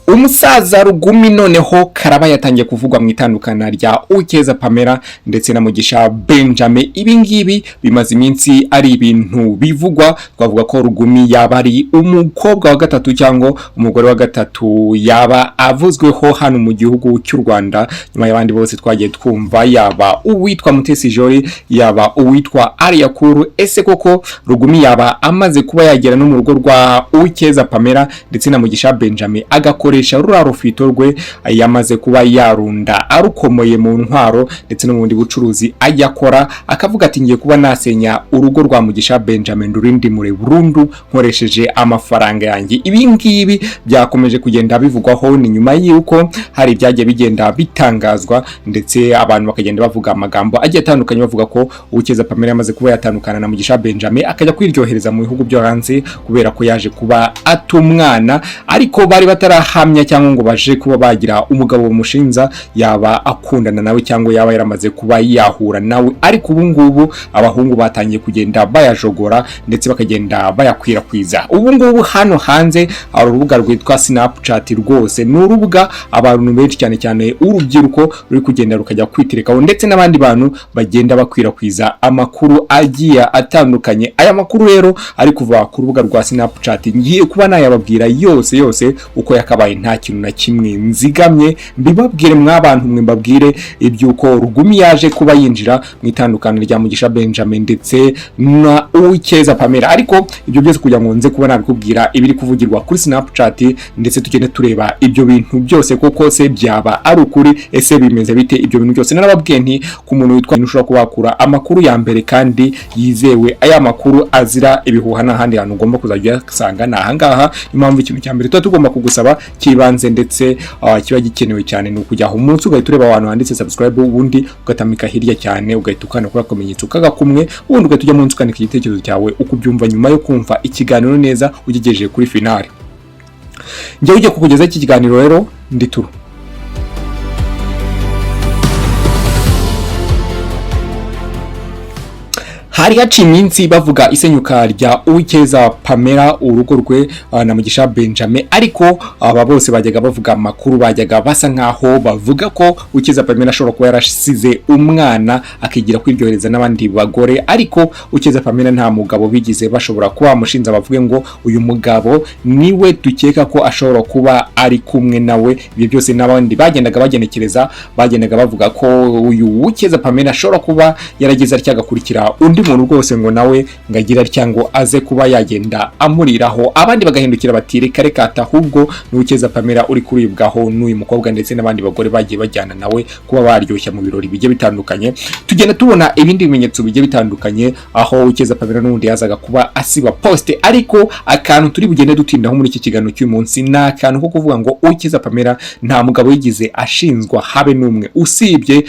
Umusaza Lugumi noneho karaba yatangiye kuvugwa mu itandukana rya Ukeza Pamela ndetse na Mugisha Benjamin. Ibingibi bimaze iminsi ari ibintu bivugwa, twavuga ko Lugumi yaba ari umukobwa wa gatatu cyangwa umugore wa gatatu yaba avuzweho hano mu gihugu cy'u Rwanda, nyuma y'abandi bose twagiye twumva yaba uwitwa Mutesi Jolly, yaba uwitwa Ariyakuru. Ese koko Lugumi yaba amaze kuba yagera no mu rugo rwa Ukeza Pamela ndetse na Mugisha Benjamin agakoresha rura rufito rwe yamaze kuba yarunda arukomoye mu ntwaro ndetse no mu bundi bucuruzi ajya akora, akavuga ati ngiye kuba nasenya urugo rwa Mugisha Benjamin rurindi mure burundu nkoresheje amafaranga yanjye. Ibingibi byakomeje kugenda bivugwaho ni nyuma y'uko hari byagiye bigenda bitangazwa ndetse abantu bakagenda bavuga amagambo agiye atandukanye bavuga ko Ukeza Pamela yamaze kuba yatandukana na Mugisha Benjamin akajya kwiryohereza mu bihugu byo hanze kubera ko yaje kuba atumwana, ariko bari batarahamya cyangwa ngo baje kuba bagira umugabo bamushinza yaba akundana nawe cyangwa yaba yaramaze kuba yahura nawe. Ariko ubu ngubu abahungu batangiye kugenda bayajogora ndetse bakagenda bayakwirakwiza. Ubu ngubu hano hanze ari urubuga rwitwa Snapchat, rwose ni urubuga abantu benshi cyane cyane urubyiruko ruri kugenda rukajya kwiterekaho ndetse n'abandi bantu bagenda bakwirakwiza amakuru agiye atandukanye. Aya makuru rero ari kuva ku rubuga rwa Snapchat ngiye kuba nayababwira yose uko yakabaye, nta kintu na kimwe nzigamye mbibabwire mw'abantu mwe, mbabwire ibyuko Lugumi yaje kuba yinjira mu itandukano rya Mugisha Benjamin ndetse na Ukeza Pamela. Ariko ibyo byose kugira ngo nze kuba nabikubwira ibiri kuvugirwa kuri Snapchat ndetse tugende tureba ibyo bintu byose koko se byaba ari ukuri, ese bimeze bite ibyo bintu byose. Narababwiye nti ku muntu witwa ushobora kubakura amakuru ya mbere kandi yizewe, aya makuru azira ibihuha n'ahandi hantu ugomba kuzajya usanga nahangaha. Impamvu ikintu cya mbere tuba tugomba kugusaba kibanze ndetse kiba gikenewe cyane ni ukujya umunsi ugahita ureba abantu handitse subscribe, ubundi ugatamika hirya cyane ugahita ukana kuri akamenyetso kagakumwe, ubundi ugahita ujya munsi ukanika igitekerezo cyawe uko ubyumva nyuma yo kumva ikiganiro neza ugigejeje kuri finale. Njye ujye kukugeza iki kiganiro rero ndituru. Hari haciye iminsi bavuga isenyuka rya Ukeza Pamela urugo rwe na Mugisha Benjamin, ariko aba bose bajyaga bavuga amakuru, bajyaga basa nkaho bavuga ko Ukeza Pamela ashobora kuba yarasize umwana akigira kwiryohereza n'abandi bagore, ariko Ukeza Pamela nta mugabo bigize bashobora kuba bamushinza bavuge ngo uyu mugabo niwe dukeka ko ashobora kuba ari kumwe nawe. Ibyo byose n'abandi bagendaga bagenekereza, bagendaga bavuga ko uyu Ukeza Pamela ashobora kuba yarageze atagakurikira undi muntu rwose ngo nawe ngagira cyangwa aze kuba yagenda amuriraho. Abandi bagahindukira bati reka ahubwo ni Ukeza Pamela uri kuribwaho n'uyu mukobwa ndetse n'abandi bagore bagiye bajyana nawe kuba baryoshya mu birori bigiye bitandukanye. Tugenda tubona ibindi bimenyetso bigiye bitandukanye aho Ukeza Pamela n'undi yazaga kuba asiba poste, ariko akantu turi bugende dutindaho muri iki kiganiro cy'uyu munsi ni akantu ko kuvuga ngo Ukeza Pamela nta mugabo yigize ashinzwa habe n'umwe, usibye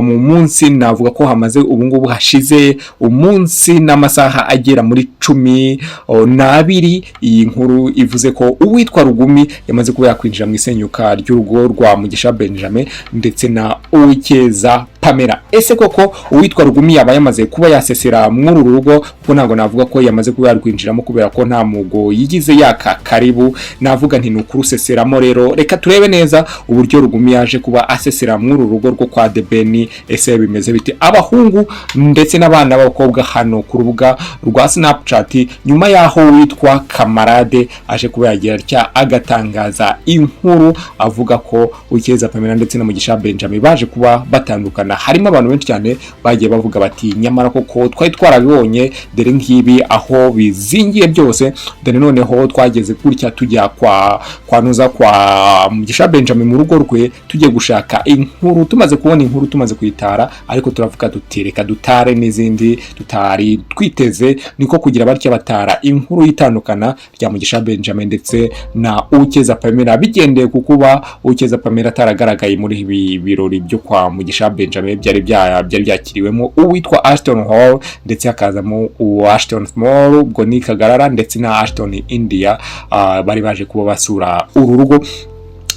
mu munsi navuga ko hamaze ubu ngubu hashize umunsi n'amasaha agera muri 12. Iyi nkuru ivuze ko uwitwa Lugumi yamaze kuba yakwinjira mu isenyuka ry'urugo rwa Mugisha Benjamin ndetse na Ukeza Pamela. Ese koko uwitwa Lugumi yaba yamaze kuba yasesera muri uru rugo? Kuko ntabwo navuga ko yamaze kuba yarwinjiramo kubera ko nta mugo yigize yaka karibu, navuga nti nukuruseseramo. Rero reka turebe neza uburyo Lugumi yaje kuba asesera muri uru rugo rwo kwa Debeni. Ese bimeze bite? Abahungu ndetse n'abana b'abakobwa hano ku rubuga rwa Snapchat nyuma yaho witwa Kamarade aje kuba yagira atya agatangaza inkuru avuga ko Ukeza Pamela ndetse na Mugisha Benjamin baje kuba batandukana. Harimo abantu benshi cyane bagiye bavuga bati nyamara koko twari twarabibonye dore ngibi aho bizingiye byose, dore noneho twageze kurya tujya kwa nuza kwa Mugisha Benjamin mu rugo rwe tugiye gushaka inkuru. Tumaze kubona inkuru, tumaze kuyitara, ariko turavuga tutereka dutare n'izindi tutari twiteze, niko kugira batya batara inkuru yitandukana rya Mugisha Benjamin ndetse na Ukeza Pamela, bigendeye kukuba Ukeza Pamela ataragaragaye muri ibi birori byo kwa Mugisha Benjamin byari byakiriwemo uwitwa Ashton Hall ndetse hakazamo Ashton Small, ubwo ni Kagarara ndetse na Ashton India, bari baje kuba basura uru rugo.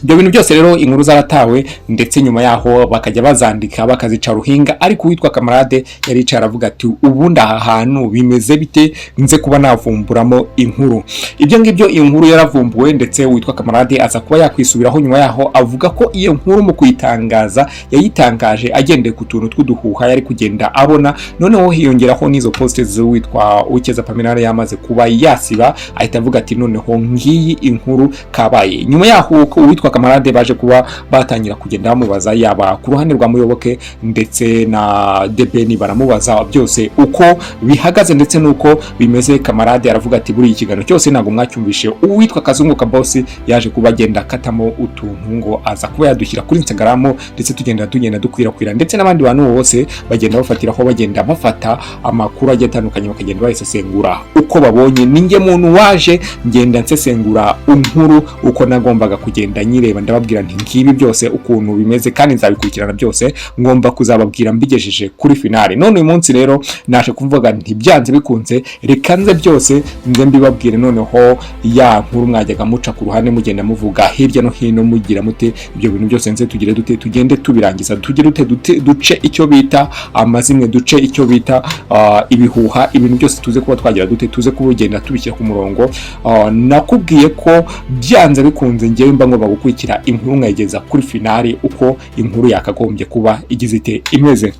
ibyo bintu byose rero inkuru zaratawe, ndetse nyuma yaho bakajya bazandika bakazica ruhinga, ariko witwa kamarade yaricaye aravuga ati ubundi aha hantu bimeze bite nze kuba navumburamo inkuru. Ibyo ngibyo inkuru yaravumbuwe, ndetse witwa kamarade aza kuba yakwisubiraho nyuma yaho avuga ko iyo nkuru mu kuyitangaza yayitangaje agendeye ku tuntu tw'uduhuha yari kugenda abona, noneho hiyongeraho n'izo posts witwa Ukeza Pamela yamaze kuba yasiba, ahita avuga ati noneho ngiyi inkuru kabaye. Nyuma yaho witwa kamarade baje kuba batangira kugenda bamubaza, yaba ku ruhande rwa Muyoboke ndetse na Debeni baramubaza byose uko bihagaze ndetse nuko bimeze. Kamarade aravuga ati buri ikiganiro cyose ntago mwacyumvishe, uwitwa Kazungu Kabosi yaje kuba agenda katamo utuntu ngo aza kuba yadushyira kuri Instagram, ndetse tugenda dukwirakwira, ndetse n'abandi bantu bose bagenda bafatiraho bagenda bafata amakuru agiye atandukanye bakagenda bayisesengura uko babonye. Ninjye muntu waje ngenda nsesengura inkuru uko nagombaga kugenda nyireba, ndababwira nti ngibi byose ukuntu bimeze kandi nzabikurikirana byose, ngomba kuzababwira mbigejeje kuri finale. None uyu munsi rero naje kuvuga nti byanze bikunze reka nze byose nze mbibabwire, noneho ya nkuru mwajyaga muca ku ruhande mugenda muvuga hirya no hino mugira mute, ibyo bintu byose nze tugire dute tugende tubirangiza, tugire duce icyo bita amazimwe, duce icyo bita ibihuha, ibintu byose tuze kuba twagira dute tuze kubugenda tubishyira ku murongo. Nakubwiye ko byanze bikunze ngewe mba ngomba gukurikira inkuru nkayigeza kuri finale uko inkuru yakagombye kuba igize ite imeze.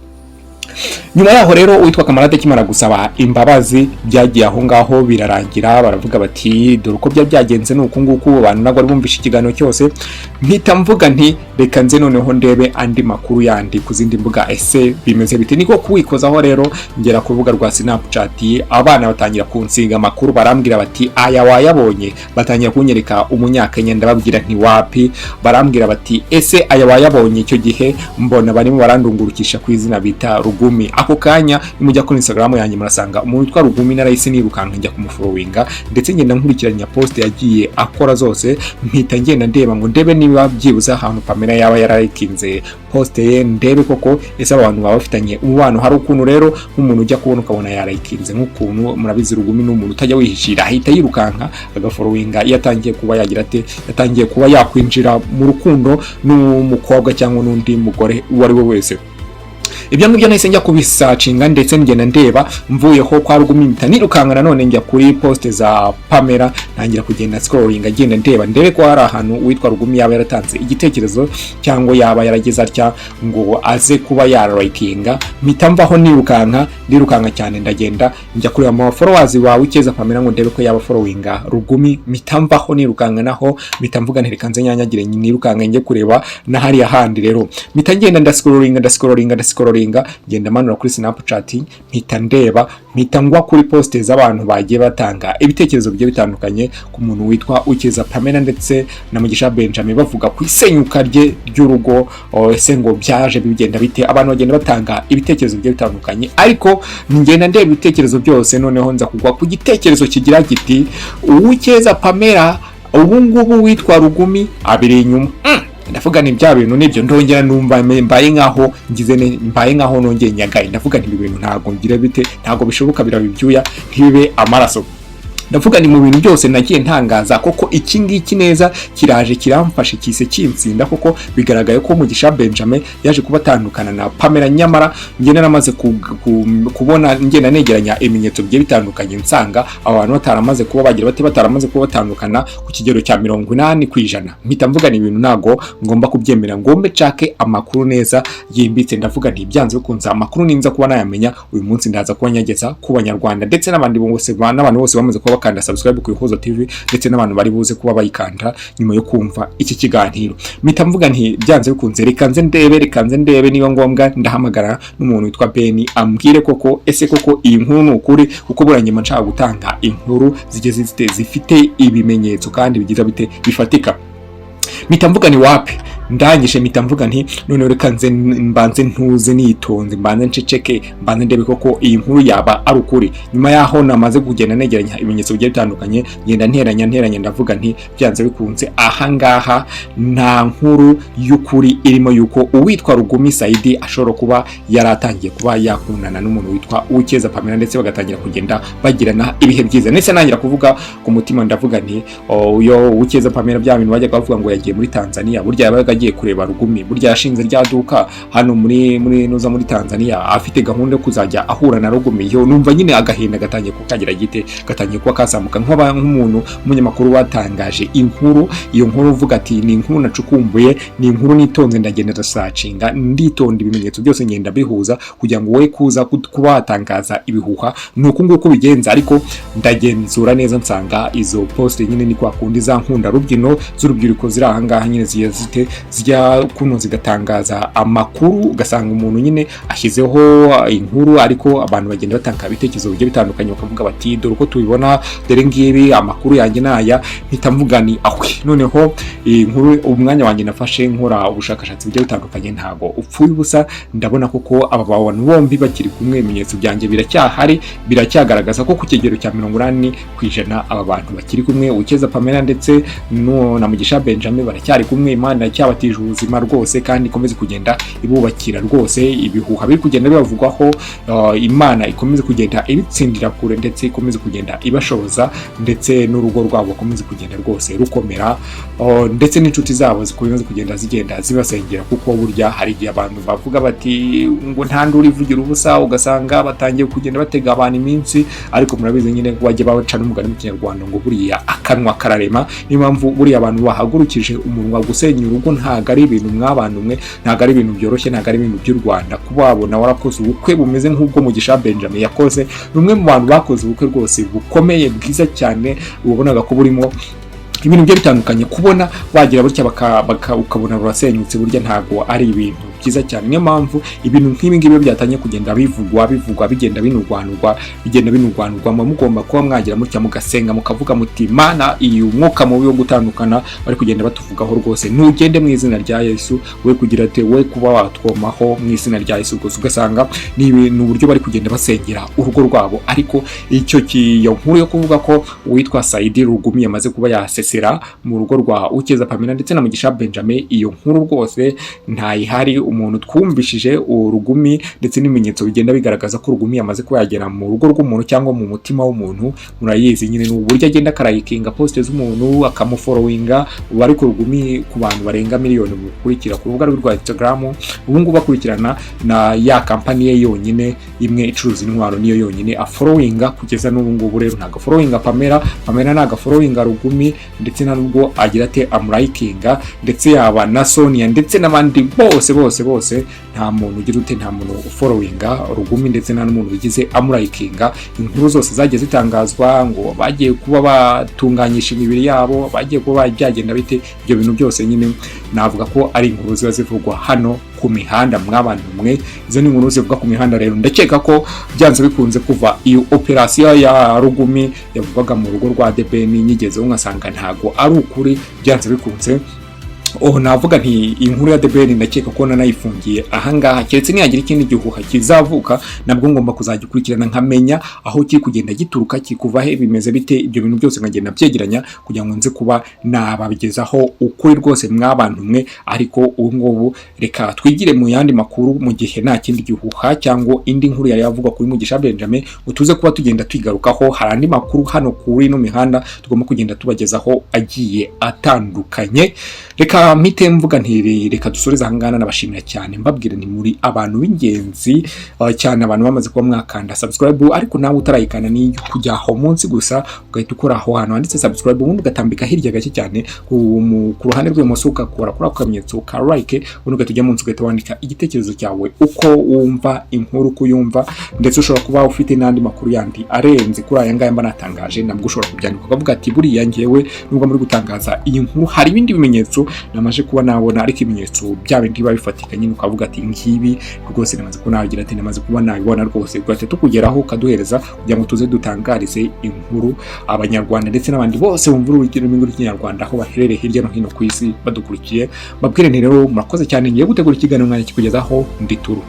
Nyuma yaho rero witwa kamarade kimara gusaba imbabazi byagiye aho ngaho birarangira, baravuga bati dore uko byagenze nuko nguko abantu nagwa bumvisha ikiganiro cyose, mpita mvuga nti reka nze noneho ndebe andi makuru yandi ku zindi mbuga ese bimeze bite. Niko kuwikozaho rero ngera ku rubuga rwa Snapchat, abana batangira kunsiga amakuru barambwira bati aya wayabonye, batangira kunyereka umunyakenya, ndababwira nti wapi, barambwira bati ese aya wayabonye. Icyo gihe mbona barimo barandungurukisha ku izina bita Lugumi. Ako kanya nimujya kuri Instagram yanjye murasanga umuntu witwa Lugumi, narahise nirukanka njya kumufollowinga, ndetse ngenda nkurikiranya post yagiye akora zose, mpita ngenda ndeba ngo ndebe niba byibuze ahantu Pamela yaba yararikinze post ye, ndebe koko ese abantu baba bafitanye umubano. Hari ukuntu rero nk'umuntu ujya kubona ukabona yarayikinze, nk'ukuntu murabizi Lugumi n'umuntu utajya wihishira, ahita yirukanka agafollowinga iyo atangiye kuba yagira ate, yatangiye kuba yakwinjira mu rukundo n'umukobwa cyangwa n'undi mugore uwo ari we wese. Ibyo ngibyo nahise njya kubisacinga, ndetse ngenda ndeba mvuyeho kwa Lugumi mpita nirukanka nanone njya kuri post za Pamela, ntangira kugenda scrolling agenda ndebe ko hari ahantu witwa Lugumi yaba yaratanze igitekerezo cyangwa yaba yarageze atya ngo aze kuba yararikinga. Mpita mvaho nirukanka cyane, ndagenda njya kuri ama followers bawe Ukeza Pamela ngo ndebe ko yaba followinga Lugumi. Mpita mvaho nirukanka naho, mpita mvuga nti reka nze nyanyagire nirukanka njye kureba na hari ahandi. Rero mpita ngenda ndascrolling ngenda manura kuri Snapchat, mpita ndeba, mpita ngwa kuri post z'abantu bagiye batanga ibitekerezo bigiye bitandukanye ku muntu witwa Ukeza Pamela ndetse na Mugisha Benjamin, bavuga ku isenyuka rye ry'urugo, ese ngo byaje bigenda bite. Abantu bagenda batanga ibitekerezo bigiye bitandukanye, ariko ngenda ndeba ibitekerezo byose, noneho nza kugwa ku gitekerezo kigira giti Ukeza Pamela ubu ngubu witwa Lugumi abiri inyuma. Ndavuga ni bya bintu nibyo, ndongera numva mbaye nkaho nongeye nyagaye. Ndavuga ni ibintu ntago ngira bite, ntago bishoboka, birabibyuya ntibibe amaraso. Ndavuga ni mu bintu byose nagiye ntangaza koko iki ngiki neza kiraje kiramfashe kise kinsinda, koko bigaragaye ko Mugisha Benjamin yaje kuba atandukana na Pamela, nyamara ngene namaze kubona ngenda negeranya ibimenyetso bigiye bitandukanye, nsanga abantu bataramaze kuba bagira bataramaze kuba batandukana ku kigero cya 80%. Mpita mvuga ni ibintu nago ngomba kubyemera, ngombe cake amakuru neza yimbitse. Ndavuga nti byanze bikunze amakuru ninza kuba nayamenya uyu munsi ndaza kuba nyageza ku Banyarwanda ndetse n'abandi bose bamaze kuba bakanda subscribe ku Ihozo TV, ndetse n'abantu bari buze kuba bayikanda nyuma yo kumva iki kiganiro. Mpita mvuga nti byanze bikunze reka nze ndebe niba ngombwa ndahamagara n'umuntu witwa Beni ambwire koko ese koko iyi nkuru n'ukuri, kuko buranye nshaka gutanga inkuru zifite ibimenyetso kandi bigiza bite bifatika. Mpita mvuga ni wapi ndangije mpita mvuga nti none reka nze mbanze ntuze nitonze mbanze nceceke mbanze ndebe koko iyi nkuru yaba ari ukuri. Nyuma yaho namaze kugenda negeranya ibimenyetso bigiye bitandukanye ngenda nteranya ndavuga nti byanze bikunze ahangaha nta nkuru y'ukuri irimo yuko uwitwa Lugumi Saidi ashobora kuba yaratangiye kuba yakundana n'umuntu witwa Uwikeza Pamela ndetse bagatangira kugenda bagirana ibihe byiza. Ndetse nangira kuvuga ku mutima ndavuga nti uyo Uwikeza Pamela bya bintu bajyaga bavuga ngo yagiye muri Tanzania, burya yabaga agiye kureba Lugumi, burya yashinze rya duka hano muri nuza muri Tanzania afite gahunda yo kuzajya ahura na Lugumi. Yo numva nyine agahinda gatangiye kukagira gite, gatangiye kuba kazamuka nk'umuntu umunyamakuru watangaje inkuru. Iyo nkuru uvuga ati ni inkuru nacukumbuye, ni inkuru nitonze ndagenda ndasacinga nditonda ibimenyetso byose ngenda bihuza kugira ngo we kuza kuba watangaza ibihuha nuko nguko bigenza. Ariko ndagenzura neza nsanga izo post nyine ni kwa kundi za nkunda rubyino z'urubyiruko ziri ahangaha nyine zijya kuno zigatangaza amakuru, ugasanga umuntu nyine ashyizeho inkuru ariko abantu bagenda batanga ibitekerezo bigiye bitandukanye bakavuga bati dore uko tubibona, dore ngibi amakuru yanjye naya. Mpita mvuga ni ahwe noneho inkuru umwanya wanjye nafashe nkora ubushakashatsi bugiye bitandukanye ntago upfuye ubusa. ndabona koko aba bantu bombi bakiri kumwe, ibimenyetso byanjye biracyahari, biracyagaragaza ko ku kigero cya 80% aba bantu bakiri kumwe. Uwikeza Pamela ndetse na Mugisha Benjamin baracyari kumwe. Imana cyabatije ubuzima rwose kandi ikomeze kugenda ibubakira rwose. Ibihuha biri kugenda bibavugwaho, Imana ikomeze kugenda ibitsindira kure ndetse ikomeze kugenda ibashoboza, ndetse n'urugo rwabo komeze kugenda rwose rukomera, ndetse n'inshuti zabo zikomeze kugenda zibasengera. Kuko burya hari igihe abantu bavuga bati ngo nta nduri ivugira ubusa, ugasanga batangiye kugenda batega abantu iminsi, ariko murabizi nyine wajye baca n'umugani mu Kinyarwanda ngo buriya akanwa kararema. Niyo mpamvu buriya abantu bahagurukije umunwa gusenya urugo ntago ari ibintu mw'abantu mwe, ntago ari ibintu byoroshye, ntago ari ibintu by'u Rwanda. kuba wabona warakoze ubukwe bumeze nk'ubwo Mugisha Benjamin yakoze, rumwe mu bantu bakoze ubukwe rwose bukomeye bwiza cyane, ubonaga ko burimo ibintu byo bitandukanye. Kubona bagira burya ukabona rurasenyutse burya ntago ari ibintu byiza cyane. Niyo mpamvu ibintu nk'ibi ngibi byatanye kugenda bivugwa bigenda binurwanurwa mugomba kuba mwagira mutya mugasenga mukavuga muti Mana iyo mwuka mubi wo gutandukana bari kugenda batuvugaho rwose ntugende mu izina rya Yesu, we kugira ate we kuba watwomaho mu izina rya Yesu rwose. Ugasanga ni ibintu uburyo bari kugenda basengera urugo rwabo. Ariko iyo nkuru yo kuvuga ko uwitwa Saidi Lugumi yamaze kuba yasesera mu rugo rwa Uwikeza Pamela ndetse na Mugisha Benjamin, iyo nkuru rwose ntayihari. Umuntu twumvishije Lugumi ndetse n'ibimenyetso bigenda bigaragaza ko Lugumi yamaze kuba yagera mu rugo rw'umuntu cyangwa mu mutima w'umuntu. Murayizi nyine n'uburyo agenda akarayikinga post z'umuntu akamufollowinga. Ubu ari ku Lugumi ku bantu barenga miliyoni bukurikira ku rubuga rwa Instagram. Ubu ngubu bakurikirana na ya kampani ye yonyine imwe icuruza intwaro, niyo yonyine afollowinga kugeza n'ubu ngubu. Rero ntago followinga Pamela ntago followinga Lugumi, ndetse na nubwo agira ate amlikinga, ndetse yaba na Sonia ndetse n'abandi bose nta muntu ugira ute, nta muntu ufollowinga Lugumi ndetse nta n'umuntu ugize amlikinga. Inkuru zose zagiye zitangazwa ngo bagiye kuba batunganyisha imibiri yabo, bagiye kuba byagenda bite, ibyo bintu byose nyine navuga ko ari inkuru ziba zivugwa hano ku mihanda mw'abantu mwe. Izo ni inkuru zivuga ku mihanda. Rero ndakeka ko byanze bikunze kuva iyo operation ya Lugumi yavugaga mu rugo rwa Debeni nyigezeho ngasanga ntago ari ukuri, byanze bikunze navuga nti inkuru ya Debeni ndakeka ko nanayifungiye ahangaha. Keretse niyagira ikindi gihuha kizavuka nabwo ngomba kuzajya ukurikirana nkamenya aho kiri kugenda gituruka, kikuva he, bimeze bite. Ibyo bintu byose nkagenda byegeranya kugira ngo nze kuba nababigezaho ukuri rwose mw'abantu mwe. Ariko ubu ngubu reka twigire mu yandi makuru, mu gihe nta kindi gihuha cyangwa indi nkuru yari yavugwa kuri Mugisha Benjamin utuze kuba tugenda twigarukaho. Hari andi makuru hano kuri no mihanda tugomba kugenda tubagezaho agiye atandukanye. Reka mpite mvuga nti reka dusoreza hangana nabashimira cyane, mbabwira ni muri abantu b'ingenzi cyane, abantu bamaze kuba mwakanda subscribe. Ariko nawe utarayikana ni kujya aho munsi gusa ugahita ukora aho hantu handitse subscribe, ubundi ugatambika hirya gake cyane ku ruhande rw'imoso ugakora kuri ako kamenyetso ka like, ubundi ugatujya munsi ugahita wandika igitekerezo cyawe uko wumva inkuru kuyumva, ndetse ushobora kuba ufite n'andi makuru yandi arenze kuri aya ngaya mba natangaje, nabwo ushobora kubyandika ukavuga ati buriya ngewe nubwo muri gutangaza iyi nkuru hari ibindi bimenyetso namaje kuba nabona ariko ibimenyetso bya bindi biba bifatika nyine ukavuga ati ngibi rwose namaze kuba nagira ati namaze kuba nabibona rwose ugahita tukugeraho kaduhereza kugira ngo tuze dutangarize inkuru abanyarwanda ndetse n'abandi bose bumva ururimi rw'ikinyarwanda aho baherereye hirya no hino ku isi badukurikiye. Babwire nti rero murakoze cyane, ngiye gutegura ikiganiro mwanya kikugezaho ndi turu